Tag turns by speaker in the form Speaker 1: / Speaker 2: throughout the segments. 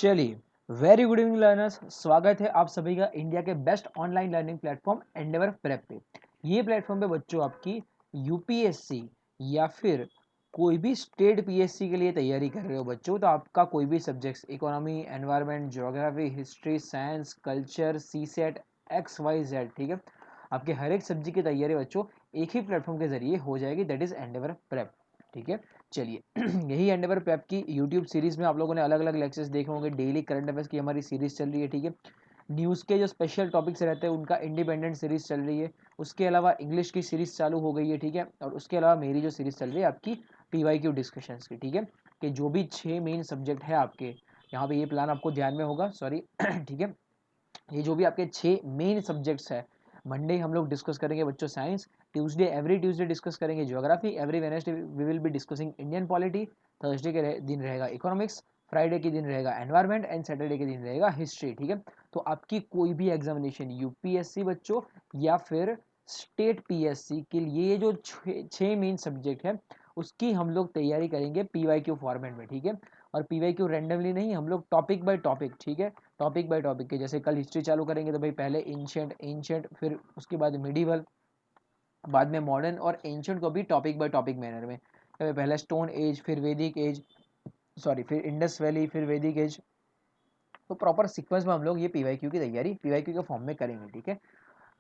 Speaker 1: चलिए, very good evening learners. स्वागत है आप सभी का इंडिया के best online learning platform Endeavour prep पे। ये प्लेटफॉर्म पे बच्चों आपकी यूपीएससी या फिर कोई भी स्टेट पीएससी के लिए तैयारी कर रहे हो बच्चों, तो आपका कोई भी subjects economy, environment, geography, history, science, culture, C set, X Y Z, ठीक है, आपके हर एक सब्जेक्ट की तैयारी बच्चों एक ही प्लेटफॉर्म के जरिए हो जाएगी, दैट इज एंडेवर प्रेप। ठीक है, चलिए यही एंडेवर प्रेप की यूट्यूब सीरीज में आप लोगों ने अलग अलग लेक्चर्स देखे होंगे। डेली करंट अफेयर्स की हमारी सीरीज चल रही है। ठीक है, न्यूज़ के जो स्पेशल टॉपिक्स रहते हैं उनका इंडिपेंडेंट सीरीज चल रही है। उसके अलावा इंग्लिश की सीरीज चालू हो गई है। ठीक है, और उसके अलावा मेरी जो सीरीज चल रही है आपकी पीवाईक्यू डिस्कशंस की। ठीक है, कि जो भी 6 मेन सब्जेक्ट है आपके यहाँ पे, ये प्लान आपको ध्यान में होगा, सॉरी ठीक है, ये जो भी आपके 6 मेन सब्जेक्ट्स है, मंडे हम लोग डिस्कस करेंगे बच्चों science, Tuesday every Tuesday discuss करेंगे geography, every Wednesday we will be discussing Indian polity, Thursday के दिन रहेगा इकोनॉमिक्स, फ्राइडे के दिन रहेगा एनवायरनमेंट एंड सैटरडे के दिन रहेगा हिस्ट्री। ठीक है, तो आपकी कोई भी एग्जामिनेशन यूपीएससी बच्चों या फिर स्टेट पीएससी के लिए ये जो 6 मेन सब्जेक्ट है उसकी हम लोग तैयारी करेंगे पीवाईक्यू फॉर्मेट में। ठीक है, और पीवाईक्यू रैंडमली नहीं, हम लोग टॉपिक बाय टॉपिक, ठीक है, टॉपिक बाय टॉपिक के, जैसे कल हिस्ट्री चालू करेंगे तो भाई पहले एंशंट फिर उसके बाद मिडीवल, बाद में मॉडर्न, और एंशंट को भी टॉपिक बाय टॉपिक मैनर में, पहले स्टोन एज, फिर वैदिक एज, सॉरी फिर इंडस वैली, फिर वैदिक एज। तो प्रॉपर सीक्वेंस में हम लोग ये पीवाईक्यू की तैयारी पीवाईक्यू के फॉर्म में करेंगे। ठीक है,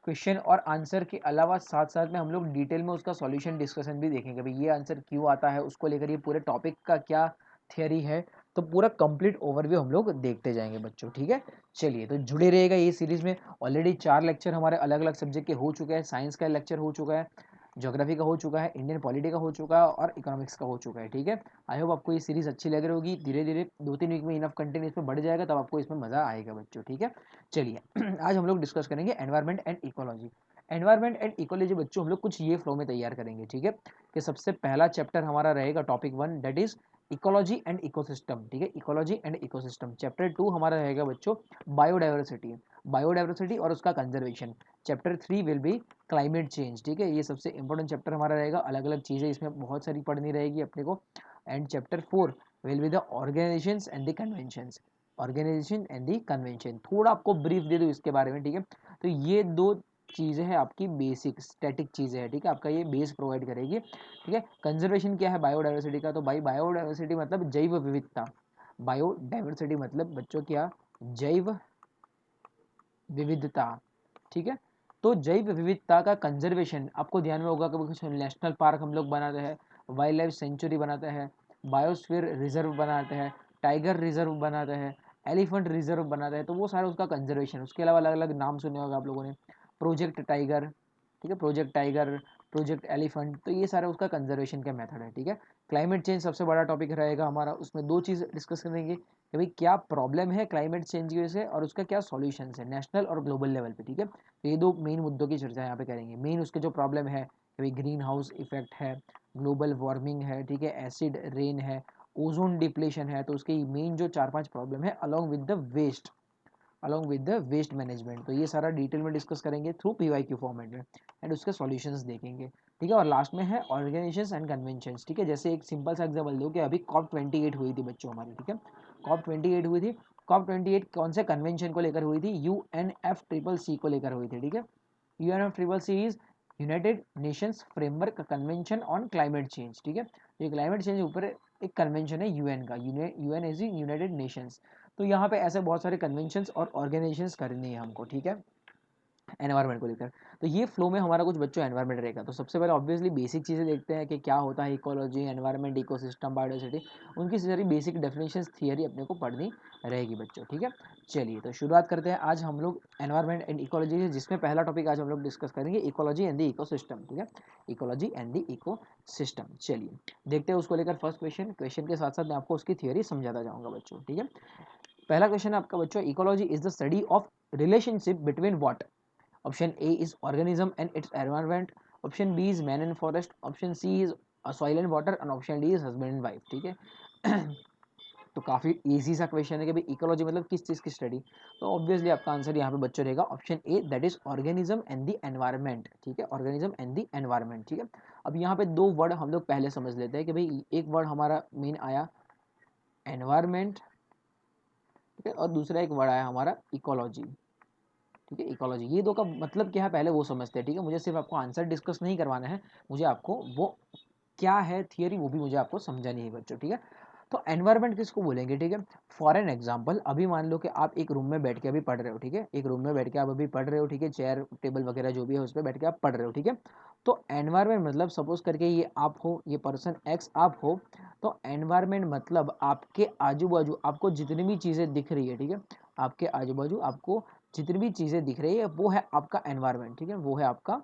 Speaker 1: क्वेश्चन और आंसर के अलावा साथ साथ में हम लोग डिटेल में उसका सॉल्यूशन डिस्कशन भी देखेंगे, भाई ये आंसर क्यों आता है, उसको लेकर ये पूरे टॉपिक का क्या थियरी है, तो पूरा कंप्लीट ओवरव्यू हम लोग देखते जाएंगे बच्चों। ठीक है, चलिए तो जुड़े रहेगा ये सीरीज में। ऑलरेडी 4 लेक्चर हमारे अलग अलग सब्जेक्ट के हो चुके हैं। साइंस का लेक्चर हो चुका है, ज्योग्राफी का हो चुका है, इंडियन पॉलिटी का हो चुका है, और इकोनॉमिक्स का हो चुका है। ठीक है, आई होप आपको ये सीरीज अच्छी लग रही होगी। धीरे धीरे 2-3 वीक में इनफ कंटेंट इसमें बढ़ जाएगा, तब आपको इसमें मजा आएगा बच्चों। ठीक है, चलिए आज हम लोग डिस्कस करेंगे environment and ecology. Environment and ecology बच्चों हम लोग कुछ ये फ्लो में तैयार करेंगे। ठीक है, कि सबसे पहला चैप्टर हमारा रहेगा topic 1, that is ecology and ecosystem. ठीक है, इकोलॉजी एंड इकोसिस्टम। चैप्टर 2 हमारा रहेगा बच्चों बायोडाइवर्सिटी, बायोडाइवर्सिटी और उसका conservation. Chapter 3 will be climate change. ठीक है, ये सबसे इंपॉर्टेंट चैप्टर हमारा रहेगा। अलग अलग चीज़ें इसमें बहुत सारी पढ़नी रहेगी अपने को। And chapter 4 will be the organisations and the conventions, organisation and the convention. थोड़ा आपको ब्रीफ दे दूँ इसके बारे में। ठीक है, तो ये दो चीज़ें हैं आपकी बेसिक स्टैटिक चीज़ें हैं। ठीक है, आपका ये बेस प्रोवाइड करेगी। ठीक है, कंजर्वेशन क्या है बायोडाइवर्सिटी का, तो भाई बायोडाइवर्सिटी मतलब जैव विविधता। बायोडाइवर्सिटी मतलब बच्चों क्या, जैव विविधता। ठीक है, तो जैव विविधता का कंजर्वेशन आपको ध्यान में होगा कि कुछ नेशनल पार्क हम लोग बनाते हैं, वाइल्ड लाइफ सेंचुरी बनाते हैं, बायोस्फीयर रिजर्व बनाते हैं, टाइगर रिजर्व बनाते हैं, एलिफेंट रिजर्व बनाते हैं, तो वो सारा उसका कंजर्वेशन। उसके अलावा अलग अलग नाम सुने होगा आप लोगों ने, प्रोजेक्ट टाइगर, ठीक है, प्रोजेक्ट टाइगर, प्रोजेक्ट एलिफेंट, तो ये सारा उसका कंजर्वेशन का मेथड है। ठीक है, क्लाइमेट चेंज सबसे बड़ा टॉपिक रहेगा हमारा। उसमें दो चीज़ डिस्कस करेंगे कि भाई क्या प्रॉब्लम है क्लाइमेट चेंज की वजह से और उसका क्या सॉल्यूशन है नेशनल और ग्लोबल लेवल पे। ठीक है, तो ये दो मेन मुद्दों की चर्चा यहाँ पे करेंगे। मेन उसके जो प्रॉब्लम है कि भाई ग्रीन हाउस इफेक्ट है, ग्लोबल वार्मिंग है, ठीक है, एसिड रेन है, ओजोन डिप्लेशन है, तो उसके मेन जो 4-5 प्रॉब्लम है along with the waste, along with the waste management, तो ये सारा डिटेल में डिस्कस करेंगे थ्रू पीवाईक्यू फॉर्मेट में एंड उसके सॉल्यूशंस देखेंगे। ठीक है, और लास्ट में है ऑर्गेनाइजेशंस एंड कन्वेंशंस। ठीक है, जैसे एक सिंपल सा एग्जांपल दो कि अभी COP28 हुई थी बच्चों हमारी। ठीक है, COP28 हुई थी। COP28 कौन से कन्वेंशन को लेकर हुई थी, UNFCCC को लेकर हुई थी। ठीक है, UNFCCC is United Nations framework convention on climate change. ठीक है, ये क्लाइमेट चेंज ऊपर एक कन्वेंशन है यूएन का, यूएन इज यूनाइटेड नेशंस। तो यहाँ पे ऐसे बहुत सारे कन्वेंशंस और ऑर्गेनाइजेशंस करनी है हमको। ठीक है, एनवायरनमेंट को लेकर। तो ये फ्लो में हमारा कुछ बच्चों एनवायरनमेंट रहेगा। तो सबसे पहले ऑब्वियसली बेसिक चीज़ें देखते हैं कि क्या होता है इकोलॉजी, एनवायरनमेंट, इकोसिस्टम, बायोडाइवर्सिटी, उनकी सारी बेसिक डेफिनेशंस थियरी अपने को पढ़नी रहेगी बच्चों। ठीक है, चलिए तो शुरुआत करते हैं। आज हम लोग एनवायरनमेंट एंड इकोलॉजी है, जिसमें पहला टॉपिक आज हम लोग डिस्कस करेंगे इकोलॉजी एंड द इकोसिस्टम। ठीक है, इकोलॉजी एंड द इकोसिस्टम। चलिए देखते हैं उसको लेकर फर्स्ट क्वेश्चन। क्वेश्चन के साथ साथ मैं आपको उसकी थियरी समझाता जाऊँगा बच्चों। ठीक है, पहला क्वेश्चन है आपका बच्चों, ecology is the study of relationship between what. Option A is organism and its environment. Option B is man and forest. Option C is soil and water. And option D is husband and wife. ठीक है, तो काफ़ी easy सा question है कि भाई ecology मतलब किस चीज़ की स्टडी। तो ऑब्वियसली आपका आंसर यहाँ पे बच्चों रहेगा option A, that is organism and the environment. ठीक है, ऑर्गेनिज्म एंड द एनवायरनमेंट। ठीक है, अब यहाँ पे दो वर्ड हम लोग पहले समझ लेते हैं कि भाई एक वर्ड हमारा मेन आया एनवायरनमेंट, ठीक है, और दूसरा एक वर्ड आया हमारा इकोलॉजी। ठीक है, इकोलॉजी, ये दो का मतलब क्या है पहले वो समझते हैं। ठीक है, मुझे सिर्फ आपको आंसर डिस्कस नहीं करवाना है, मुझे आपको वो क्या है थियरी वो भी मुझे आपको समझानी है बच्चों। ठीक है, तो एनवायरनमेंट किसको बोलेंगे? ठीक है, फॉर एन एग्जांपल अभी मान लो कि आप एक रूम में बैठ के अभी पढ़ रहे हो। ठीक है, एक रूम में बैठ के आप अभी पढ़ रहे हो। ठीक है, चेयर टेबल वगैरह जो भी है उस पर बैठ के आप पढ़ रहे हो। ठीक है, तो एनवायरनमेंट मतलब सपोज करके ये आप हो, ये पर्सन एक्स आप हो, तो एनवायरनमेंट मतलब आपके आजू बाजू आपको जितनी भी चीज़ें दिख रही है, ठीक है, आपके आजू बाजू आपको जितनी भी चीज़ें दिख रही है वो है आपका एनवायरनमेंट। ठीक है, वो है आपका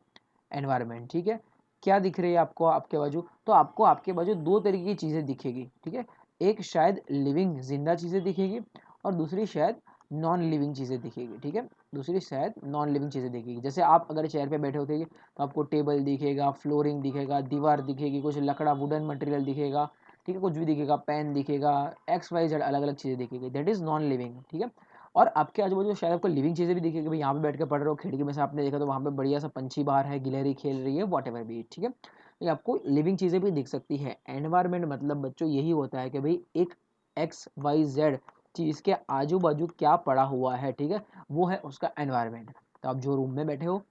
Speaker 1: एनवायरनमेंट। ठीक है, क्या दिख रही है आपको आपके बाजू? तो आपको आपके बाजू दो तरीके की चीज़ें दिखेगी। ठीक है, एक शायद लिविंग जिंदा चीज़ें दिखेगी और दूसरी शायद नॉन लिविंग चीज़ें दिखेगी। ठीक है, दूसरी शायद नॉन लिविंग चीज़ें दिखेगी। जैसे आप अगर चेयर पे बैठे होते तो आपको टेबल दिखेगा, फ्लोरिंग दिखेगा, दीवार दिखेगी, कुछ लकड़ा वुडन मटेरियल दिखेगा। ठीक है, कुछ भी दिखेगा, पेन दिखेगा, एक्स वाई जेड अलग अलग चीज़ें दिखेगी, दैट इज़ नॉन लिविंग। ठीक है, और आपके आजू बाजू शायद आपको लिविंग चीज़ें भी दिखेगी। भाई यहाँ पे बैठ के पढ़ रहे हो, खिड़की में से आपने देखा तो वहाँ पे बढ़िया सा पंछी बाहर है, गिलहरी खेल रही है, वॉट एवर भी। ठीक है, ये आपको लिविंग चीज़ें भी दिख सकती है। एनवायरनमेंट मतलब बच्चों यही होता है कि भाई एक एक्स वाई जेड चीज़ के आजू बाजू क्या पड़ा हुआ है। ठीक है, वो है उसका एनवायरनमेंट। तो आप जो रूम में बैठे हो,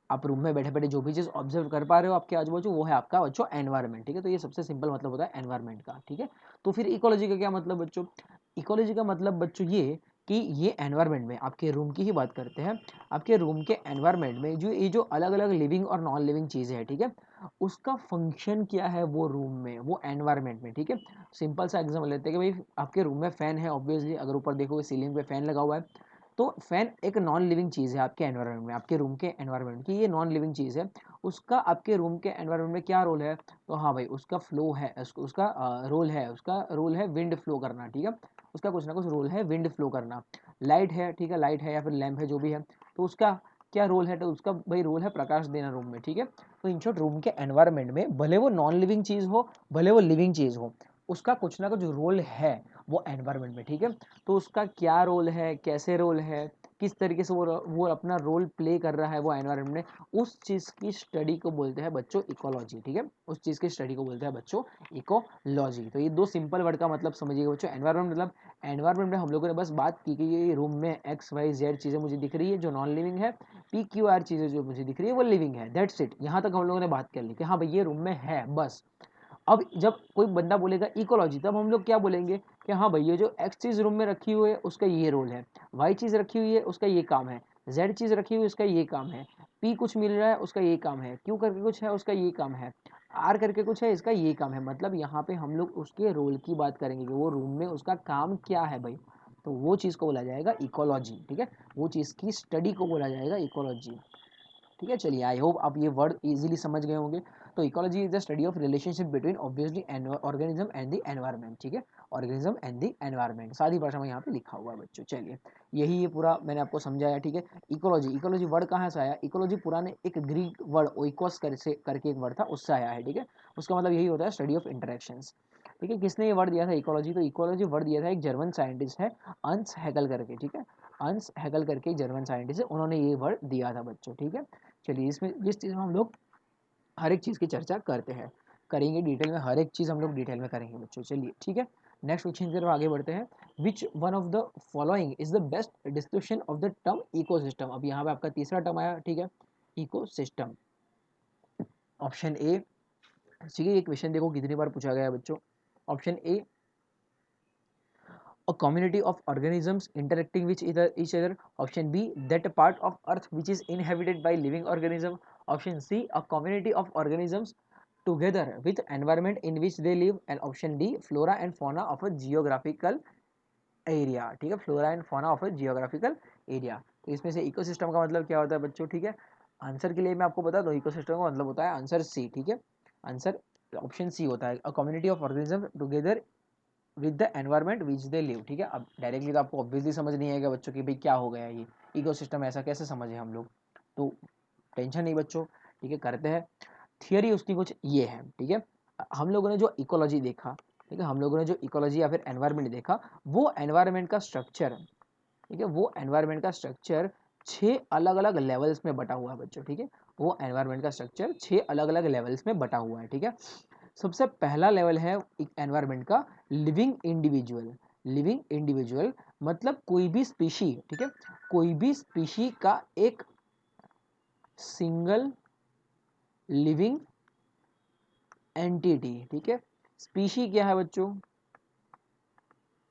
Speaker 1: आप रूम में बैठे बैठे जो भी चीज़ ऑब्जर्व कर पा रहे हो आपके आजू बाजू, वो है आपका बच्चों एनवायरनमेंट। ठीक है, तो ये सबसे सिंपल मतलब होता है एनवायरनमेंट का। ठीक है, तो फिर इकोलॉजी का क्या मतलब बच्चों? इकोलॉजी का मतलब बच्चों ये कि ये एनवायरनमेंट में आपके रूम की ही बात करते हैं। आपके रूम के एनवायरनमेंट में जो ये जो अलग अलग लिविंग और नॉन लिविंग चीज़ें हैं, ठीक है, उसका फंक्शन क्या है वो रूम में, वो एनवायरनमेंट में। ठीक है, सिंपल सा एग्जाम्पल लेते हैं कि भाई आपके रूम में फ़ैन है, ऑब्वियसली अगर ऊपर देखोगे सीलिंग पे फ़ैन लगा हुआ है, तो फैन एक नॉन लिविंग चीज़ है आपके एनवायरनमेंट में, आपके रूम के एनवायरनमेंट की ये नॉन लिविंग चीज़ है। उसका आपके रूम के एनवायरनमेंट में क्या रोल है? तो हाँ भाई, उसका फ्लो है, उसका रोल है विंड फ्लो करना। ठीक है, उसका कुछ ना कुछ रोल है विंड फ्लो करना। लाइट है, ठीक है, लाइट है या फिर लैम्प है जो भी है, तो उसका क्या रोल है? तो उसका भाई रोल है प्रकाश देना रूम में। ठीक है, तो इन शॉर्ट रूम के एनवायरनमेंट में भले वो नॉन लिविंग चीज़ हो, भले वो लिविंग चीज़ हो, उसका कुछ ना कुछ रोल है वो एनवायरनमेंट में। ठीक है, तो उसका क्या रोल है, कैसे रोल है, किस तरीके से वो अपना रोल प्ले कर रहा है वो एनवायरनमेंट में, उस चीज़ की स्टडी को बोलते हैं बच्चों इकोलॉजी। ठीक है, उस चीज़ की स्टडी को बोलते हैं बच्चों इकोलॉजी। तो ये दो सिंपल वर्ड का मतलब समझिएगा बच्चों। एनवायरनमेंट मतलब एनवायरनमेंट में हम लोगों ने बस बात की कि ये रूम में एक्स वाई जेड चीज़ें मुझे दिख रही है जो नॉन लिविंग है, पी क्यू आर चीज़ें जो मुझे दिख रही है वो लिविंग है, दैट्स इट। यहाँ तक हम लोगों ने बात कर ली कि हाँ भाई ये रूम में है बस। अब जब कोई बंदा बोलेगा इकोलॉजी, तब हम लोग क्या बोलेंगे कि हाँ भाई ये जो एक्स चीज़ रूम में रखी हुई है उसका ये रोल है, वाई चीज़ रखी हुई है उसका ये काम है, जेड चीज़ रखी हुई है उसका ये काम है, पी कुछ मिल रहा है उसका ये काम है, क्यू करके कुछ है उसका ये काम है, आर करके कुछ है इसका ये काम है। मतलब यहाँ पे हम लोग उसके रोल की बात करेंगे कि वो रूम में उसका काम क्या है भाई, तो वो चीज़ को बोला जाएगा इकोलॉजी। ठीक है, वो चीज़ की स्टडी को बोला जाएगा इकोलॉजी। ठीक है, चलिए आई होप आप ये वर्ड इजीली समझ गए होंगे। तो ecology is the study of relationship between obviously organism and the environment. ठीक है, ऑर्गेनिज्म एंड द एनवायरनमेंट सादी भाषा में यहाँ पे लिखा हुआ है बच्चों। चलिए यही ये पूरा मैंने आपको समझाया। ठीक है, इकोलॉजी, इकोलॉजी वर्ड कहाँ से आया? इकोलॉजी पुराने एक ग्रीक वर्ड ओइकोस करके एक वर्ड था, उससे आया है। ठीक है, उसका मतलब यही होता है स्टडी ऑफ इंटरेक्शंस। ठीक है, किसने ये वर्ड दिया था इकोलॉजी? तो इकोलॉजी वर्ड दिया था एक जर्मन साइंटिस्ट है, अंस हैगल करके। ठीक है, अंस हैगल करके जर्मन साइंटिस्ट है, उन्होंने ये वर्ड दिया था बच्चों। ठीक है, चलिए इसमें जिस चीज़ में हम लोग हर एक चीज़ की चर्चा करते हैं, करेंगे डिटेल में, हर एक चीज़ हम लोग डिटेल में करेंगे बच्चों। चलिए ठीक है, नेक्स्ट क्वेश्चन की तरफ आगे बढ़ते हैं। Which one of the following is the best description of the term ecosystem? अब यहाँ पे आपका तीसरा टर्म आया। ठीक है, इकोसिस्टम। ऑप्शन ए, ठीक है, ये क्वेश्चन देखो कितनी बार पूछा गया है बच्चों। Option A, a community of organisms interacting with each other. Option B, that part of earth which is inhabited by living organism. Option C, a community of organisms together with environment in which they live. And option D, flora and fauna of a geographical area. ठीक है, flora and fauna of A geographical area. तो इसमें से ecosystem का मतलब क्या होता है बच्चों? ठीक है, आंसर के लिए मैं आपको बता दूं, इकोसिस्टम का मतलब होता है आंसर सी। ठीक है, आंसर ऑप्शन सी होता है, a community of organism together with the environment which they live. ठीक है, अब डायरेक्टली तो आपको ऑब्वियसली समझ नहीं आएगा बच्चों कि भाई क्या हो गया ये इकोसिस्टम, ऐसा कैसे समझे हम लोग, तो टेंशन नहीं बच्चों। ठीक है, करते हैं। थियरी उसकी कुछ ये है। ठीक है, हम लोगों ने जो इकोलॉजी देखा, ठीक है, हम लोगों ने जो इकोलॉजी या फिर एनवायरनमेंट देखा, वो एनवायरनमेंट का स्ट्रक्चर, ठीक है, वो एनवायरनमेंट का स्ट्रक्चर 6 अलग अलग लेवल्स में बटा हुआ है बच्चों। ठीक है, वो एनवायरनमेंट का स्ट्रक्चर 6 अलग अलग लेवल्स में बटा हुआ है। ठीक है, सबसे पहला लेवल है एनवायरनमेंट का लिविंग इंडिविजुअल। लिविंग इंडिविजुअल मतलब कोई भी स्पीशी, ठीक है, कोई भी स्पीशी का एक सिंगल लिविंग एंटिटी, ठीक है। स्पीशी क्या है बच्चों?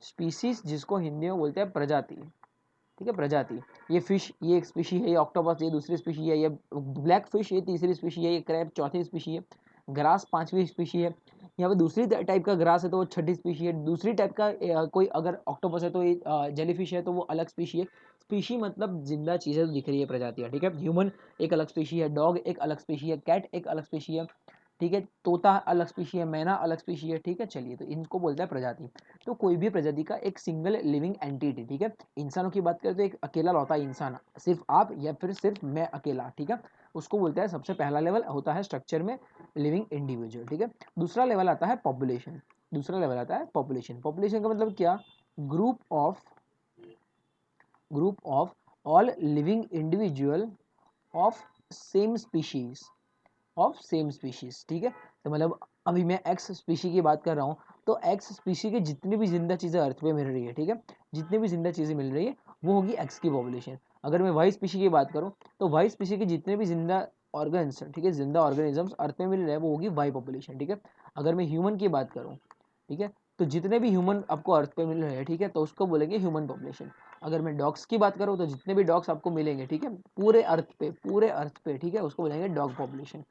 Speaker 1: स्पीसीज जिसको हिंदी में बोलते हैं प्रजाति, ठीक है, प्रजाति। ये फिश ये एक स्पीशी है, ये ऑक्टोपस ये दूसरी स्पीशी है, ये ब्लैक फिश ये तीसरी स्पीशी है, ये क्रैब चौथी स्पीशी है, ग्रास पांचवी स्पीशी है। यहाँ पे दूसरी टाइप का ग्रास है तो वो छठी स्पीशी है, दूसरी टाइप का कोई अगर ऑक्टोपस है तो ये जेलीफिश है तो वो अलग स्पीशी है। स्पीशी मतलब जिंदा चीजें तो दिख रही है प्रजातियां, ठीक है। ह्यूमन एक अलग स्पीशी है, डॉग एक अलग स्पीशी है, कैट एक अलग स्पीशी है, ठीक है, तोता अलग स्पीशी है, मैना अलग स्पीशी है, ठीक है। चलिए, तो इनको बोलता है प्रजाति। तो कोई भी प्रजाति का एक सिंगल लिविंग एंटिटी, ठीक है। इंसानों की बात करें तो एक अकेला लौता इंसान, सिर्फ आप या फिर सिर्फ मैं अकेला, ठीक है, उसको बोलते हैं। सबसे पहला लेवल होता है स्ट्रक्चर में लिविंग इंडिविजुअल, ठीक है। दूसरा लेवल आता है पॉपुलेशन। दूसरा लेवल आता है पॉपुलेशन। पॉपुलेशन का मतलब क्या? Group of all living individual of same species, ठीक है। तो मतलब अभी मैं एक्स स्पीशी की बात कर रहा हूँ, तो एक्स स्पीशी की जितनी भी जिंदा चीजें अर्थ पे मिल रही है, ठीक है, जितनी भी जिंदा चीजें मिल रही है वो होगी एक्स की पॉपुलेशन। अगर मैं वाई स्पीशी की बात करूँ तो वाई स्पीशी के जितने भी जिंदा ऑर्गन्स, ठीक है, जिंदा ऑर्गेनिजम्स अर्थ में मिल रहे हैं वो होगी वाई पॉपुलेशन, ठीक है। अगर मैं ह्यूमन की बात करूँ, ठीक है, तो जितने भी ह्यूमन आपको अर्थ पे मिल रहे हैं, ठीक है, तो उसको बोलेंगे ह्यूमन पॉपुलेशन। अगर मैं डॉग्स की बात करूँ तो जितने भी डॉग्स आपको मिलेंगे, ठीक है, पूरे अर्थ पे, ठीक है, उसको बोलेंगे डॉग पॉपुलेशन।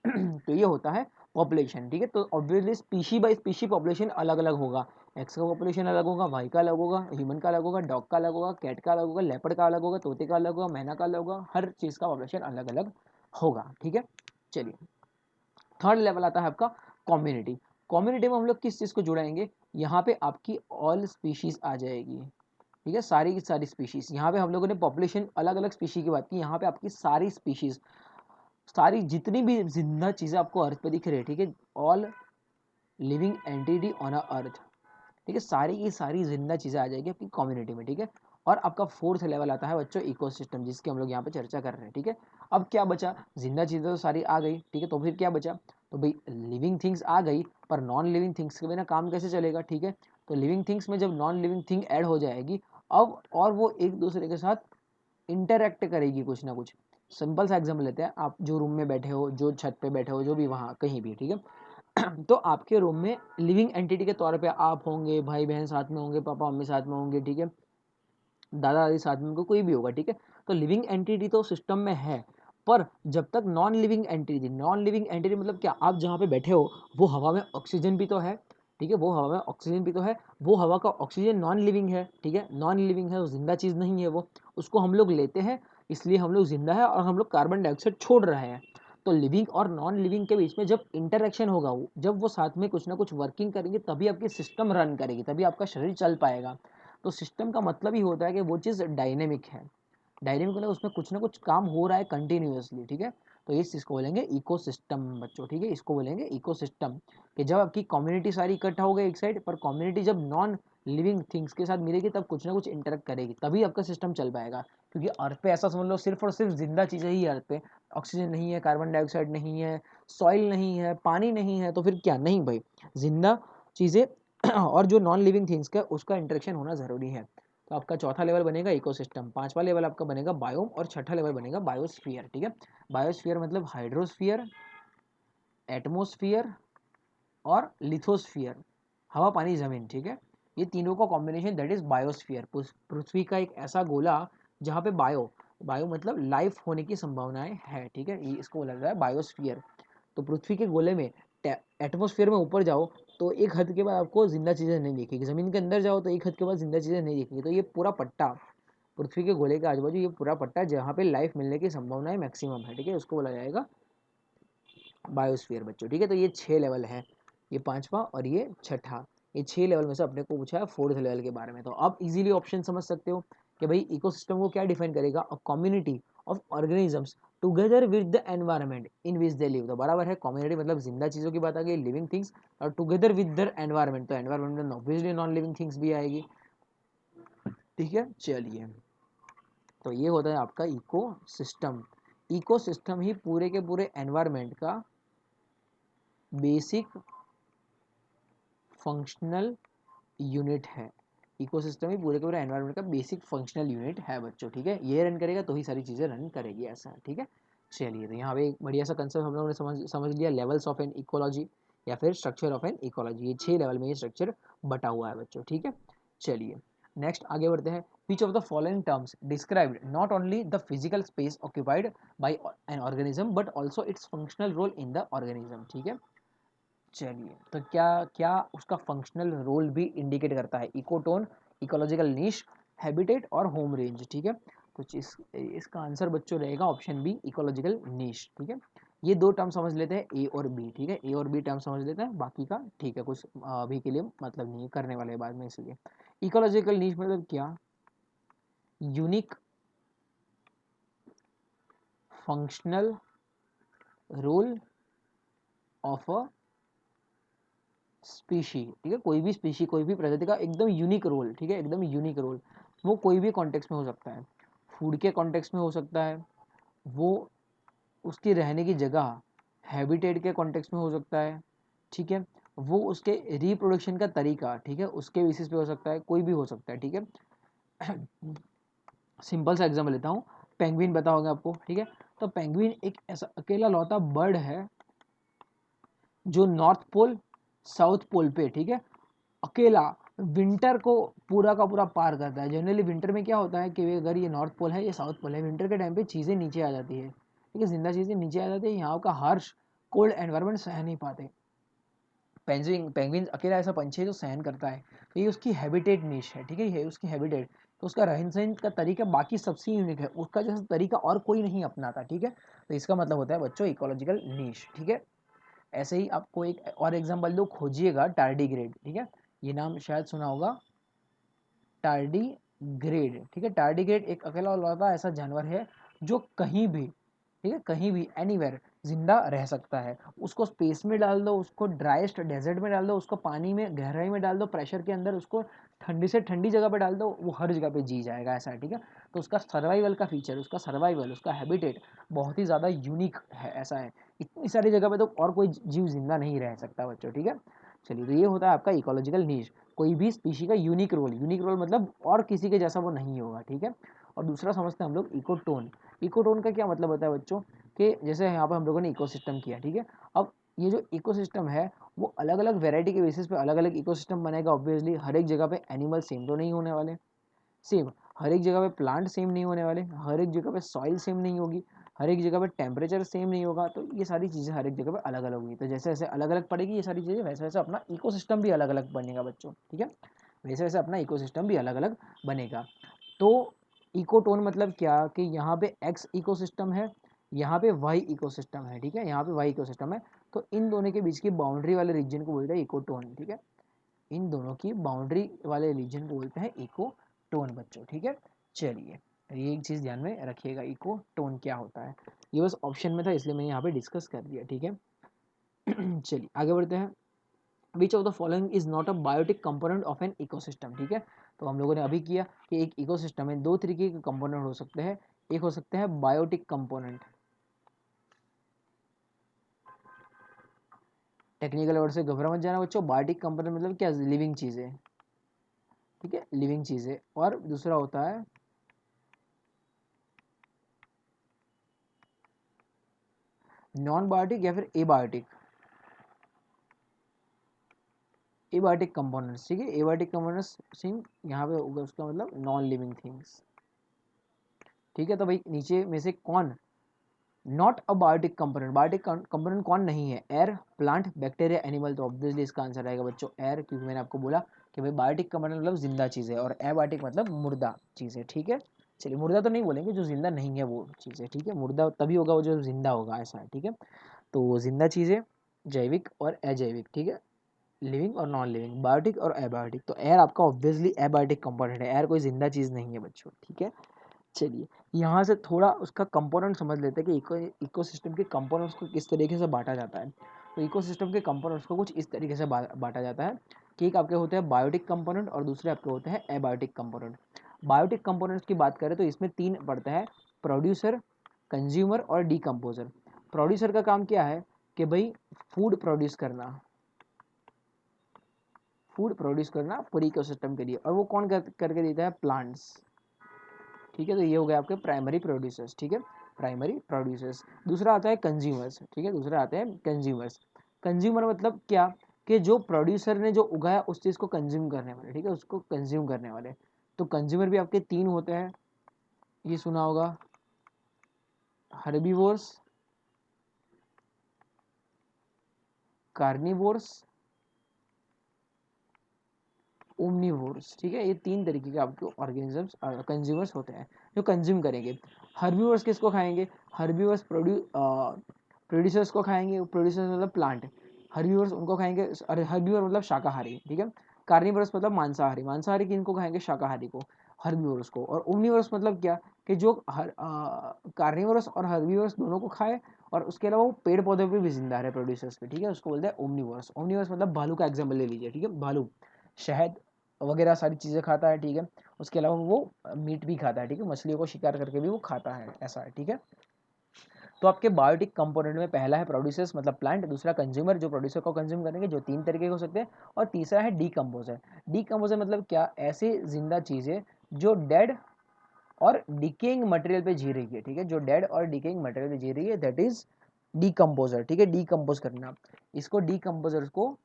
Speaker 1: तो ये होता है पॉपुलेशन, ठीक है। तो obviously species by species population अलग अलग होगा। एक्स का पॉपुलेशन अलग होगा, वाई का अलग होगा, ह्यूमन का अलग होगा, डॉग का अलग होगा, कैट का अलग होगा, लेपर्ड का अलग होगा, तोते का अलग होगा, मैना का अलग होगा, हर चीज का पॉपुलेशन अलग अलग होगा, ठीक है। चलिए, थर्ड लेवल आता है आपका कम्युनिटी। कम्युनिटी में हम लोग किस चीज को जुड़ाएंगे? यहाँ पे आपकी ऑल स्पीशीज आ जाएगी, ठीक है, सारी की सारी स्पीशीज। यहाँ पे हम लोगों ने पॉपुलेशन अलग अलग स्पीशी की बात की, यहाँ पे आपकी सारी स्पीशीज, सारी जितनी भी जिंदा चीजें आपको अर्थ पे दिख रही है, ठीक है, all living entity on a earth, ठीक है, सारी की सारी जिंदा चीजें आ जाएगी आपकी कम्युनिटी में, ठीक है। और आपका फोर्थ लेवल आता है बच्चों इकोसिस्टम, जिसकी हम लोग यहाँ पे चर्चा कर रहे हैं, ठीक है। अब क्या बचा? जिंदा चीजें तो सारी आ गई, ठीक है, तो फिर क्या बचा? तो भाई लिविंग थिंग्स आ गई, पर नॉन लिविंग थिंग्स के बिना काम कैसे चलेगा, ठीक है। तो लिविंग थिंग्स में जब नॉन लिविंग थिंग ऐड हो जाएगी अब, और वो एक दूसरे के साथ इंटरैक्ट करेगी कुछ ना कुछ। सिंपल सा एग्जाम्पल लेते हैं, आप जो रूम में बैठे हो, जो छत पे बैठे हो, जो भी वहाँ कहीं भी, ठीक है, तो आपके रूम में लिविंग एंटिटी के तौर पे आप होंगे, भाई बहन साथ में होंगे, पापा मम्मी साथ में होंगे, ठीक है, दादा दादी साथ में होंगे, कोई भी होगा, ठीक है। तो लिविंग एंटिटी तो सिस्टम में है, पर जब तक नॉन लिविंग एंटिटी मतलब क्या? आप जहाँ पे बैठे हो वो हवा में ऑक्सीजन भी तो है, ठीक है, वो हवा में ऑक्सीजन भी तो है, वो हवा का ऑक्सीजन नॉन लिविंग है, ठीक है, नॉन लिविंग है, वो जिंदा चीज नहीं है, वो उसको हम लोग लेते हैं, इसलिए हम लोग जिंदा है, और हम लोग कार्बन डाइऑक्साइड छोड़ रहे हैं। तो लिविंग और नॉन लिविंग के बीच में जब इंटरेक्शन होगा, जब वो साथ में कुछ ना कुछ वर्किंग करेंगे, तभी आपकी सिस्टम रन करेगी, तभी आपका शरीर चल पाएगा। तो सिस्टम का मतलब ही होता है कि वो चीज़ डायनेमिक है। डायनेमिक मतलब उसमें कुछ ना कुछ काम हो रहा है कंटिन्यूअसली, ठीक है। तो इस चीज़ को बोलेंगे इकोसिस्टम बच्चों, ठीक है, इसको बोलेंगे इकोसिस्टम। कि जब आपकी कम्युनिटी सारी इकट्ठा हो गई एक साइड पर, कम्युनिटी जब नॉन लिविंग थिंग्स के साथ मिलेगी तब कुछ ना कुछ इंटरेक्ट करेगी, तभी आपका सिस्टम चल पाएगा। क्योंकि अर्थ पे ऐसा समझ लो सिर्फ और सिर्फ जिंदा चीज़ें ही अर्थ पे, ऑक्सीजन नहीं है, कार्बन डाइऑक्साइड नहीं है, सॉइल नहीं है, पानी नहीं है, तो फिर क्या? नहीं भाई, जिंदा चीज़ें और जो नॉन लिविंग थिंग्स का उसका इंटरेक्शन होना ज़रूरी है। तो आपका चौथा लेवल बनेगा इकोसिस्टम, पांचवा लेवल आपका बनेगा बायोम, और छठा लेवल बनेगा बायोस्फीयर, ठीक है। बायोस्फीयर मतलब हाइड्रोस्फीयर, एटमोस्फियर और लिथोस्फीयर, हवा पानी जमीन, ठीक है, ये तीनों का कॉम्बिनेशन दैट इज बायोस्फीयर। पृथ्वी का एक ऐसा गोला जहाँ पे बायो मतलब लाइफ होने की संभावनाएं है, ठीक है, ये इसको बोला जाता है बायोस्फीयर। तो पृथ्वी के गोले में एटमोस्फेयर में ऊपर जाओ तो एक हद के बाद आपको जिंदा चीजें नहीं दिखेगी, जमीन के अंदर जाओ तो एक हद के बाद जिंदा चीजें नहीं दिखेगी। तो ये पूरा पट्टा, पृथ्वी के गोले के आजू बाजू ये पूरा पट्टा जहाँ पे लाइफ मिलने की संभावनाएं मैक्सिमम है, ठीक है, उसको बोला जाएगा बायोस्फीयर बच्चों, ठीक है। तो ये 6 लेवल है, ये पांचवा और ये छठा, ये 6 लेवल में से अपने को पूछा है फोर्थ लेवल के बारे में। तो आप इजीली ऑप्शन समझ सकते हो कि भाई इकोसिस्टम को क्या डिफाइन करेगा? A community of organisms together with the environment in which they live. तो बराबर है, कम्युनिटी मतलब जिंदा चीजों की बात आ गई, लिविंग थिंग्स, और टुगेदर विद द एनवायरनमेंट, तो एनवायरनमेंट में ऑब्वियसली नॉन लिविंग थिंग्स भी आएगी, ठीक है। चलिए, तो ये होता है आपका इको सिस्टम। इको सिस्टम ही पूरे के पूरे एनवायरनमेंट का बेसिक फंक्शनल यूनिट है, इकोसिस्टम ही पूरे के पूरे एनवायरनमेंट का बेसिक फंक्शनल यूनिट है बच्चों, ठीक है। ये रन करेगा तो ही सारी चीज़ें रन करेगी, ऐसा है, ठीक है। चलिए, तो यहाँ पे एक बढ़िया सा कंसेप्ट हम लोगों ने समझ लिया, लेवल्स ऑफ एन इकोलॉजी या फिर स्ट्रक्चर ऑफ एन इकोलॉजी। ये 6 लेवल में ये स्ट्रक्चर बटा हुआ है बच्चों, ठीक है। चलिए नेक्स्ट आगे बढ़ते हैं। Which of the following terms described not only the physical space occupied by an organism but also its functional role in the organism, ठीक है। चलिए, तो क्या क्या उसका फंक्शनल रोल भी इंडिकेट करता है, इकोटोन, इकोलॉजिकल नीश, हैबिटेट और होम रेंज, ठीक है। कुछ इसका आंसर बच्चों रहेगा ऑप्शन बी, इकोलॉजिकल नीश, ठीक है। ये दो टर्म समझ लेते हैं, ए और बी, ठीक है। ए और बी टर्म समझ लेते हैं, बाकी का ठीक है, कुछ अभी के लिए मतलब नहीं है, करने वाले बाद में, इसलिए। इकोलॉजिकल नीश मतलब क्या, unique functional role of a species, ठीक है। कोई भी स्पीशी, कोई भी प्रजाति का एकदम यूनिक रोल, ठीक है, एकदम यूनिक रोल। वो कोई भी कॉन्टेक्स्ट में हो सकता है, फूड के कॉन्टेक्स्ट में हो सकता है, वो उसकी रहने की जगह हैबिटेट के कॉन्टेक्स्ट में हो सकता है, ठीक है। वो उसके रिप्रोडक्शन का तरीका, ठीक है, उसके बेसिस पे हो सकता है, कोई भी हो सकता है, ठीक है। सिंपल सा एग्जाम्पल लेता हूँ, पेंगुइन पता होगा आपको, ठीक है। तो पेंगुइन एक ऐसा अकेला लौता बर्ड है जो नॉर्थ पोल, साउथ पोल पे, ठीक है, अकेला विंटर को पूरा का पूरा पार करता है। जनरली विंटर में क्या होता है कि अगर ये नॉर्थ पोल है, ये साउथ पोल है, विंटर के टाइम पे चीज़ें नीचे आ जाती है, ठीक है, जिंदा चीज़ें नीचे आ जाती है, यहाँ का हार्श कोल्ड एनवायरनमेंट सह नहीं पाते। पेंगुइन अकेला ऐसा पंछी है जो सहन करता है, तो ये उसकी हैबिटेट निश है, ठीक है, ये उसकी हैबिटेट। तो उसका रहन सहन का तरीका बाकी सबसे यूनिक है, उसका जैसा तरीका और कोई नहीं अपनाता, ठीक है। तो इसका मतलब होता है बच्चों इकोलॉजिकल नीश, ठीक है। ऐसे ही आपको एक और एग्जांपल दो, खोजिएगा टार्डीग्रेड, ठीक है। ये नाम शायद सुना होगा, टार्डीग्रेड, ठीक है। टार्डीग्रेड एक अकेला लौता ऐसा जानवर है जो कहीं भी, ठीक है, कहीं भी एनीवेयर जिंदा रह सकता है। उसको स्पेस में डाल दो, उसको ड्राइस्ट डेजर्ट में डाल दो, उसको पानी में गहराई में डाल दो, प्रेशर के अंदर उसको ठंडी से ठंडी जगह पे डाल दो, वो हर जगह पे जी जाएगा, ऐसा है, ठीक है। तो उसका सर्वाइवल का फीचर, उसका सर्वाइवल, उसका हैबिटेट बहुत ही ज़्यादा यूनिक है, ऐसा है। इतनी सारी जगह पे तो और कोई जीव जिंदा नहीं रह सकता बच्चों, ठीक है। चलिए, तो ये होता है आपका इकोलॉजिकल नीश, कोई भी स्पीशी का यूनिक रोल। यूनिक रोल मतलब और किसी के जैसा वो नहीं होगा, ठीक है। और दूसरा समझते हैं हम लोग इकोटोन। इकोटोन का क्या मतलब होता है बच्चों, कि जैसे यहाँ पर हम लोगों ने इकोसिस्टम किया, ठीक है। अब ये जो इकोसिस्टम है वो अलग अलग वेराइटी के बेसिस पे अलग अलग इकोसिस्टम बनेगा। ऑब्वियसली हर एक जगह पे एनिमल सेम तो नहीं होने वाले, सेम हर एक जगह पे प्लांट सेम नहीं होने वाले, हर एक जगह पे सॉइल सेम नहीं होगी, हर एक जगह पे टेम्परेचर सेम नहीं होगा। तो ये सारी चीज़ें हर एक जगह पे अलग अलग होगी। तो जैसे जैसे अलग अलग पड़ेगी ये सारी चीज़ें, वैसे वैसे अपना इकोसिस्टम भी अलग अलग बनेगा बच्चों, ठीक है। वैसे वैसे अपना इकोसिस्टम भी अलग अलग बनेगा। तो इकोटोन मतलब क्या, कि यहाँ पे एक्स इकोसिस्टम है, यहाँ पे वाई इकोसिस्टम है, ठीक है, यहाँ पे वाई इकोसिस्टम है। तो इन दोनों के बीच की बाउंड्री वाले रीजन को बोलते हैं इकोटोन, ठीक है। इन दोनों की बाउंड्री वाले रीजन को बोलते हैं इकोटोन बच्चों, ठीक है। चलिए, ये एक चीज़ ध्यान में रखिएगा, इकोटोन क्या होता है। ये बस ऑप्शन में था इसलिए मैंने यहाँ पे डिस्कस कर दिया, ठीक है। चलिए आगे बढ़ते हैं। Which of the following is not a biotic component of an ecosystem, ठीक है। तो हम लोगों ने अभी किया कि एक इकोसिस्टम में दो तरीके के कंपोनेंट हो सकते हैं। एक हो सकते हैं बायोटिक कंपोनेंट, टेक्निकल वर्ड से घबरा मत जाना बच्चों। बायोटिक कंपोनेंट मतलब क्या, लिविंग चीज़ें, ठीक है, लिविंग चीज़ें। और दूसरा होता है नॉन बायोटिक या फिर एबायोटिक, एबायोटिक कंपोनेंट्स, ठीक है। एबायोटिक कंपोनेंट्स सिंह यहाँ पे होगा, उसका मतलब नॉन लिविंग थिंग्स, ठीक है। तो भाई नीचे में से कौन not a biotic component, biotic component कौन नहीं है, एयर, प्लांट, बैक्टीरिया, एनिमल। तो ऑब्वियसली इसका आंसर आएगा बच्चों एयर, क्योंकि मैंने आपको बोला कि भाई बायोटिक कंपोनेंट मतलब जिंदा चीज़ है और एबायोटिक मतलब मुर्दा चीज़ है, ठीक है। चलिए, मुर्दा तो नहीं बोलेंगे, जो जिंदा नहीं है वो चीज़ है, ठीक है। मुर्दा तभी होगा वो जो जिंदा होगा, ऐसा है, ठीक है। तो वो जिंदा चीज़ें, जैविक और अजैविक, ठीक है, लिविंग और नॉन लिविंग, बायोटिक और एबायोटिक। तो एयर आपका ऑब्वियसली एबायोटिक कंपोनेंट है, एयर कोई जिंदा चीज़ नहीं है बच्चों, ठीक है। चलिए, यहाँ से थोड़ा उसका कंपोनेंट समझ लेते हैं कि इकोसिस्टम के कंपोनेंट्स को किस तरीके से बांटा जाता है। तो इकोसिस्टम के कंपोनेंट्स को कुछ इस तरीके से बांटा जाता है कि एक आपके होते हैं बायोटिक कंपोनेंट और दूसरे आपके होते हैं एबायोटिक कंपोनेंट। बायोटिक कंपोनेंट्स की बात करें तो इसमें तीन पड़ते हैं, प्रोड्यूसर, कंज्यूमर और डिकम्पोजर। प्रोड्यूसर का काम क्या है कि भाई फूड प्रोड्यूस करना, फूड प्रोड्यूस करना पूरी इकोसिस्टम के लिए, और वो कौन करके देता है, प्लांट्स। ठीक है, तो ये हो गया आपके प्राइमरी प्रोड्यूसर्स। ठीक है, प्राइमरी प्रोड्यूसर्स। दूसरा आता है कंज्यूमर्स। ठीक है, दूसरा आता है कंज्यूमर्स। कंज्यूमर मतलब क्या, कि जो प्रोड्यूसर ने जो उगाया उस चीज़ को कंज्यूम करने वाले। ठीक है, उसको कंज्यूम करने वाले। तो कंज्यूमर भी आपके 3 होते हैं, ये सुना होगा, हर्बीवोर्स, कार्निवोर्स, ओमनीवोर्स। ठीक है, ये 3 तरीके के आपके ऑर्गेनिजम्स कंज्यूमर्स होते हैं जो कंज्यूम करेंगे। हर्बीवोर्स किसको खाएंगे, हर्बीवोर्स प्रोड्यूसर्स को खाएंगे, प्रोड्यूसर्स मतलब प्लांट, हर्बीवोर्स उनको खाएंगे, अरे हर्बीवोर मतलब शाकाहारी। ठीक है, कार्निवोरस मतलब मांसाहारी, मांसाहारी किनको खाएंगे, शाकाहारी को, हर्बीवोर्स को। और ओमनीवोरस मतलब क्या, कि जो कार्निवोरस और हर्बीवोरस दोनों को खाए, और उसके अलावा वो पेड़ पौधे पे भी जिंदा रहे, प्रोड्यूसर्स पे। ठीक है, उसको बोलते हैं ओमनीवोरस। ओमनीवोरस मतलब भालू का एग्जाम्पल ले लीजिए। ठीक है, भालू शहद वगैरह सारी चीज़ें खाता है। ठीक है, उसके अलावा वो मीट भी खाता है। ठीक है, मछलियों को शिकार करके भी वो खाता है, ऐसा है। ठीक है, तो आपके बायोटिक कंपोनेंट में पहला है प्रोड्यूसर्स मतलब प्लांट, दूसरा कंज्यूमर जो प्रोड्यूसर को कंज्यूम करेंगे, जो 3 तरीके के हो सकते हैं, और तीसरा है डीकम्पोजर। डीकम्पोजर मतलब क्या, ऐसी जिंदा चीज़ें जो डेड और डिकेइंग मटेरियल पे जी रही है। ठीक है, जो डेड और डिकेइंग मटेरियल पे जी रही है, दैट इज डीकम्पोजर। ठीक है, डीकम्पोज करना, इसको डीकम्पोजर को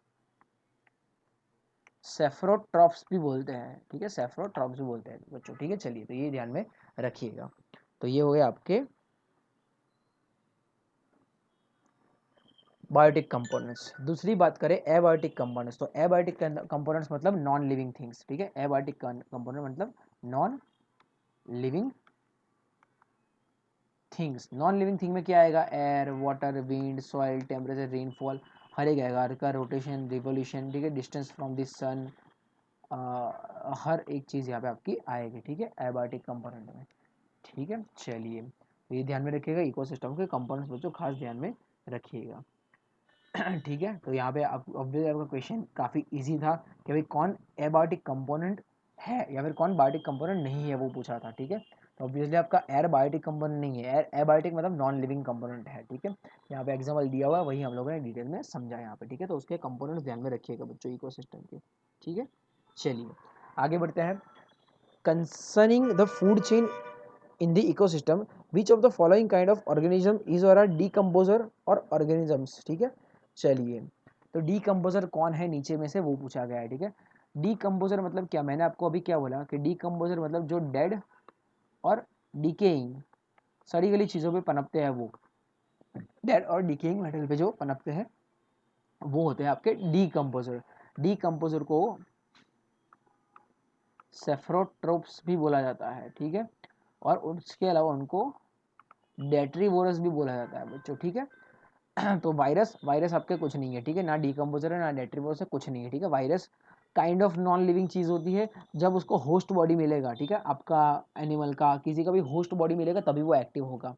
Speaker 1: सेफ्रोट्रॉप्स भी बोलते हैं। ठीक है, सेफ्रोट्रॉप्स भी बोलते हैं बच्चों। ठीक है, चलिए, तो ये ध्यान में रखिएगा। तो ये हो गया आपके बायोटिक कंपोनेंट्स। दूसरी बात करें एबायोटिक कंपोनेंट्स, तो एबायोटिक कंपोनेंट्स मतलब नॉन लिविंग थिंग्स। ठीक है, एबायोटिक कंपोनेंट मतलब non living things. Non living thing में क्या आएगा, air, water, wind, soil, temperature, rainfall, हर एक आएगा, अर्थ का रोटेशन, रिवोल्यूशन। ठीक है, डिस्टेंस फ्रॉम द सन, हर एक चीज़ यहाँ पे आपकी आएगी। ठीक है, एबायोटिक कंपोनेंट में। ठीक है, चलिए, तो ये ध्यान में रखिएगा, इकोसिस्टम के कंपोनेंट्स बच्चों खास ध्यान में रखिएगा। ठीक है, तो यहाँ पे आप ऑब्वियसली आपका क्वेश्चन काफ़ी इजी था कि भाई कौन एबायोटिक कंपोनेंट है या फिर कौन बायोटिक कंपोनेंट नहीं है, वो पूछा था। ठीक है, तो ऑब्वियसली आपका एयर बायोटिक कंपोनेंट नहीं है, एयर एबायोटिक मतलब नॉन लिविंग कंपोनेंट है। ठीक है, यहाँ पे एग्जाम्पल दिया हुआ है, वही हम लोगों ने डिटेल में समझा यहाँ पे। ठीक है, तो उसके कंपोनेंट्स ध्यान में रखिएगा बच्चों इकोसिस्टम के। ठीक है, चलिए आगे बढ़ते हैं। Concerning the food chain in the ecosystem, which of the following kind of organism is or a decomposer और organisms। ठीक है, चलिए, तो डीकम्पोजर कौन है नीचे में से, वो पूछा गया है। ठीक है, डीकम्पोजर मतलब क्या, मैंने आपको अभी क्या बोला कि डीकम्पोजर मतलब जो डेड और डिकेइंग सड़ी गली चीज़ों पे पनपते हैं, वो डेड और डिकेइंग मेटेरियल पे जो पनपते हैं वो होते हैं आपके डीकम्पोजर। डीकम्पोजर को सेफ्रोट्रोप्स भी बोला जाता है। ठीक है, और उसके अलावा उनको डेट्रीवोरस भी बोला जाता है बच्चों। ठीक है, तो वायरस वायरस आपके कुछ नहीं है। ठीक है, ना डीकम्पोजर है ना डेट्रीवोरस है, कुछ नहीं है। ठीक है, virus kind of non living चीज़ होती है, जब उसको होस्ट बॉडी मिलेगा। ठीक है, आपका एनिमल का किसी का भी होस्ट बॉडी मिलेगा तभी वो एक्टिव होगा।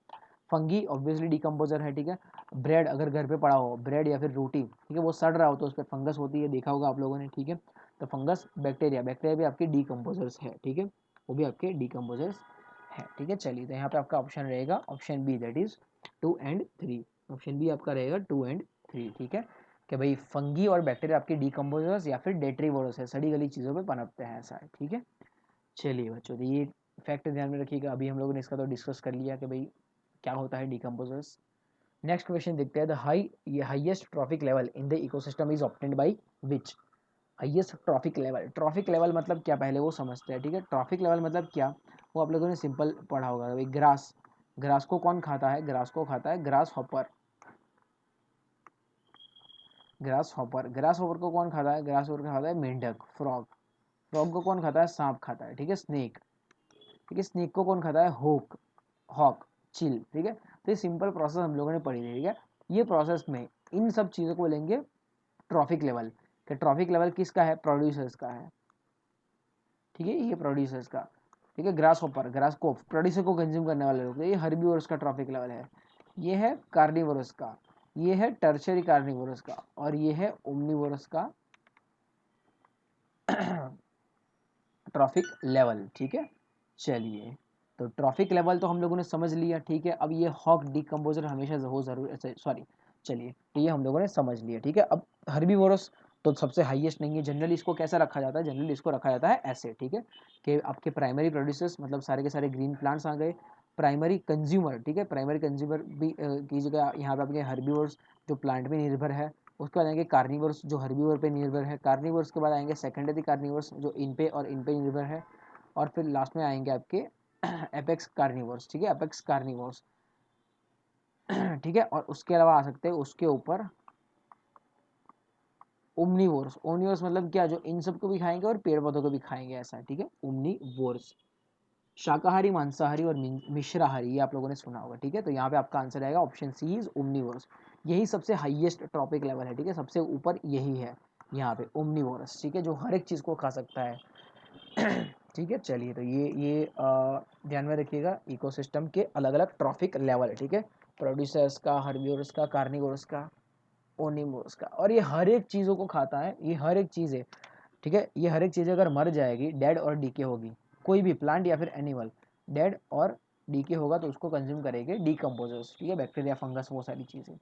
Speaker 1: फंगी ऑब्वियसली डीकम्पोजर है। ठीक है, ब्रेड अगर घर पे पड़ा हो, ब्रेड या फिर रोटी, ठीक है, वो सड़ रहा हो तो उस पर फंगस होती है, देखा होगा आप लोगों ने। ठीक है, तो फंगस, बैक्टीरिया, बैक्टीरिया भी आपके डीकम्पोजर्स है। ठीक है, वो भी आपके डीकम्पोजर्स है। ठीक है, चलिए, तो यहाँ पे आपका ऑप्शन रहेगा option B, that is 2 and 3। Option B आपका रहेगा 2 एंड 3। ठीक है, कि भाई फंगी और बैक्टीरिया आपके डीकम्पोजर्स या फिर डेट्रीवोरस है, सड़ी गली चीज़ों पे पनपते हैं, ऐसा है। ठीक है, चलिए बच्चों, तो ये फैक्ट ध्यान में रखिएगा। अभी हम लोगों ने इसका तो डिस्कस कर लिया कि भाई क्या होता है डीकम्पोजर्स। नेक्स्ट क्वेश्चन देखते हैं, the highest trophic level in the ecosystem is obtained by which. Highest trophic level, trophic level मतलब क्या, पहले वो समझते हैं। ठीक है, ट्रॉफिक लेवल मतलब क्या, वो आप लोगों ने सिंपल पढ़ा होगा भाई, ग्रास। ग्रास को कौन खाता है, ग्रास को खाता है grass hopper. Grass hopper, grass hopper को कौन खाता है, ग्रास हॉपर को खाता है मेंढक, फ्रॉग। फ्रॉग को कौन खाता है, सांप खाता है। ठीक है, स्नेक। ठीक है, स्नेक को कौन खाता है, होक, हॉक, चिल। ठीक है, तो ये सिंपल प्रोसेस हम लोगों ने पढ़ी थी। ठीक है, ये प्रोसेस में इन सब चीज़ों को लेंगे ट्रॉफिक लेवल, कि ट्रॉफिक लेवल किसका है, प्रोड्यूसर्स का है। ठीक है, ये प्रोड्यूसर्स का। ठीक है, ग्रास हॉपर, ग्रास को प्रोड्यूसर को कंज्यूम करने वाले लोग, ये हर्बीवोरस का ट्रॉफिक लेवल है। ये है कार्निवोरस का, ये है टर्शरी कार्निवोरस का, और ये है ओमनीवोरस का ट्रॉफिक लेवल। ठीक है, चलिए, तो ट्रॉफिक लेवल तो हम लोगों ने समझ लिया। ठीक है, अब ये हॉक डिकम्पोजर हमेशा हो जरूर, सॉरी, चलिए, तो ये हम लोगों ने समझ लिया। ठीक है, अब हर्बीवोरस, तो सबसे हाईएस्ट नहीं है। जनरली इसको कैसा रखा जाता है, जनरली इसको रखा जाता है ऐसे, ठीक है, कि आपके प्राइमरी प्रोड्यूसर्स मतलब सारे के सारे ग्रीन प्लांट्स आ गए, प्राइमरी कंज्यूमर, ठीक है, प्राइमरी कंज्यूमर भी की जगह यहाँ पे आपके हर्बीवर्स जो प्लांट पे निर्भर है, उसके बाद आएंगे कार्निवर्स जो हर्बीवर पे निर्भर है, कार्निवर्स के बाद आएंगे सेकेंडरी कार्निवर्स जो इन पे और इन पे निर्भर है, और फिर लास्ट में आएंगे आपके एपेक्स कार्निवर्स, ठीक है, एपेक्स कार्निवर्स, ठीक है, और उसके अलावा आ सकते हैं उसके ऊपर ओमनीवोर्स। ओमनीवोर्स मतलब क्या, जो इन सबको भी खाएंगे और पेड़ पौधों को भी खाएंगे, ऐसा, ठीक है, ओमनीवोर्स। शाकाहारी, मांसाहारी और मिश्राहारी, ये आप लोगों ने सुना होगा, ठीक है, तो यहाँ पे आपका आंसर आएगा ऑप्शन सी इज ओमनीवोर्स। यही सबसे हाईएस्ट ट्रॉपिक लेवल है, ठीक है, सबसे ऊपर यही है यहाँ पे ओमनीवोरस, ठीक है, जो हर एक चीज़ को खा सकता है। ठीक है, चलिए, तो ये ध्यान में रखिएगा, इकोसिस्टम के अलग अलग ट्रॉफिक लेवल है, ठीक है, प्रोड्यूसर्स का, हर्बिवोरस का, कार्निवोरस का, ओनिवोरस का, और ये हर एक चीज़ों को खाता है, ये हर एक चीज़ है, ठीक है, ये हर एक चीज़ अगर मर जाएगी, डेड और डीके होगी, कोई भी प्लांट या फिर एनिमल डेड और डीके होगा तो उसको कंज्यूम करेंगे डीकम्पोजर्स, ठीक है, बैक्टीरिया, फंगस, वो सारी चीज़ें।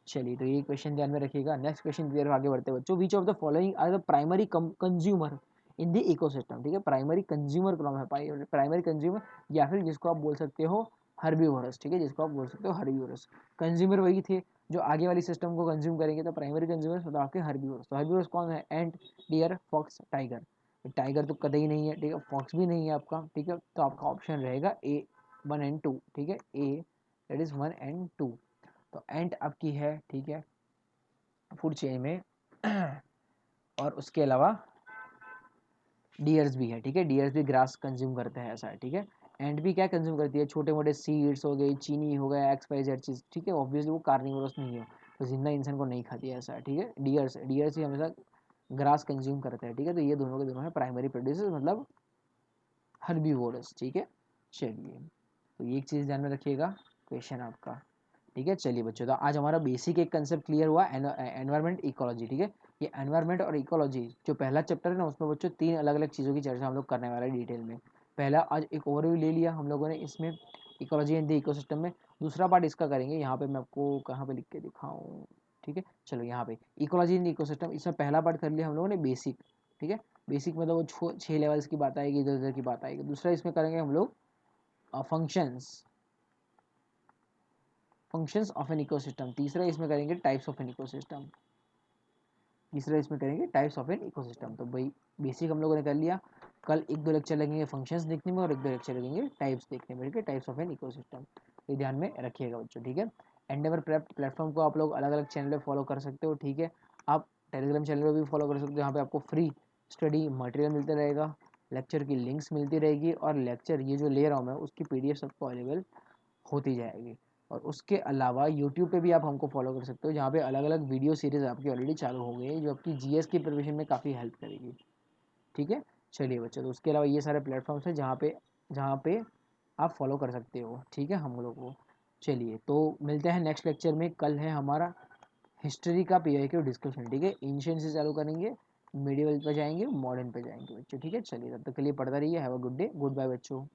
Speaker 1: चलिए, तो ये क्वेश्चन ध्यान में रखिएगा। नेक्स्ट क्वेश्चन की तरफ आगे बढ़ते हैं बच्चों। Which of the following are the primary consumer in the ecosystem, ठीक है, प्राइमरी कंज्यूमर कौन है, प्राइमरी कंज्यूमर, या फिर जिसको आप बोल सकते हो हर्बीवोरस, ठीक है, जिसको आप बोल सकते हो हर्बीवोरस। कंज्यूमर वही थे जो आगे वाली सिस्टम को कंज्यूम करेंगे, तो प्राइमरी कंज्यूमर मतलब आपके हर्बीवोरस। तो हर्बीवोरस कौन है, एंट, डियर, फॉक्स, टाइगर। टाइगर तो कतई नहीं है, ठीक है, फॉक्स भी नहीं है आपका, ठीक है, तो आपका ऑप्शन रहेगा ए 1 एंड 2, ठीक है, ए दैट इज 1 एंड 2। तो एंट आपकी है, ठीक है, फूड चेन में और उसके अलावा डियर्स भी है, ठीक है, डियर्स भी ग्रास कंज्यूम करते हैं, ऐसा है, ठीक है। एंड भी क्या कंज्यूम करती है, छोटे मोटे सीड्स हो गई, चीनी हो गया, एक्स वाई जेड चीज़, ठीक है, ऑब्वियसली वो कार्निवोरस नहीं है, तो जिंदा इंसान को नहीं खाती है, ऐसा है, ठीक है। डियर्स डियर्स ही हमेशा ग्रास कंज्यूम करते हैं, ठीक है, तो ये दोनों के दोनों है प्राइमरी प्रोड्यूसर मतलब हर्बीवोरस, ठीक है। चलिए, तो ये एक चीज़ ध्यान में रखिएगा, क्वेश्चन आपका, ठीक है। चलिए बच्चों, तो आज हमारा बेसिक एक कंसेप्ट क्लियर हुआ, एनवायरमेंट इकोलॉजी, ठीक है। ये एनवायरनमेंट और इकोलॉजी जो पहला चैप्टर है ना, उसमें बच्चों 3 अलग अलग चीज़ों की चर्चा हम लोग करने वाले हैं डिटेल में। पहला आज एक ओवरव्यू ले लिया हम लोगों ने इसमें, इकोलॉजी इन द इकोसिस्टम में। दूसरा पार्ट इसका करेंगे, यहाँ पे मैं आपको कहाँ पे लिख के दिखाऊँ, ठीक है, चलो यहाँ पे इकोलॉजी इन द इकोसिस्टम, इसमें पहला पार्ट कर लिया हम लोगों ने बेसिक, ठीक है, बेसिक मतलब वो 6 लेवल्स की बात आएगी, इधर उधर की बात आएगी। दूसरा इसमें करेंगे हम लोग functions, functions of an ecosystem. तीसरा इसमें करेंगे टाइप्स ऑफ एन इकोसिस्टम। तीसरा इसमें करेंगे टाइप्स ऑफ एन इकोसिस्टम। तो भाई बेसिक हम लोगों ने कर लिया। कल 1-2 लेक्चर लगेंगे फंक्शंस देखने में और 1-2 लेक्चर लगेंगे टाइप्स देखने में, ठीक है, टाइप्स ऑफ एन इकोसिस्टम। ये ध्यान में रखिएगा बच्चों, ठीक है। एंडेवर प्रेप प्लेटफॉर्म को आप लोग अलग अलग चैनल पर फॉलो कर सकते हो, ठीक है। आप टेलीग्राम चैनल पर भी फॉलो कर सकते हो, यहाँ पे आपको फ्री स्टडी मटेरियल मिलता रहेगा, लेक्चर की लिंक्स मिलती रहेगी, और लेक्चर ये जो ले रहा हूँ मैं उसकी PDF सबको अवेलेबल होती जाएगी। और उसके अलावा यूट्यूब पे भी आप हमको फॉलो कर सकते हो, जहाँ पे अलग अलग वीडियो सीरीज़ आपकी ऑलरेडी चालू हो गई है, जो आपकी GS की प्रिपरेशन में काफ़ी हेल्प करेगी, ठीक है। चलिए बच्चों, तो उसके अलावा ये सारे प्लेटफॉर्म्स हैं जहाँ पे आप फॉलो कर सकते हो, ठीक है, हम लोग को। चलिए, तो मिलते हैं नेक्स्ट लेक्चर में। कल है हमारा हिस्ट्री का PIQ डिस्कशन, ठीक है, एंशिएंट से चालू करेंगे, मिडिवल पे जाएंगे, मॉडर्न पे जाएंगे बच्चों, ठीक है। चलिए, तब तक के लिए पढ़ता रहिए। Have a good day, goodbye बच्चों।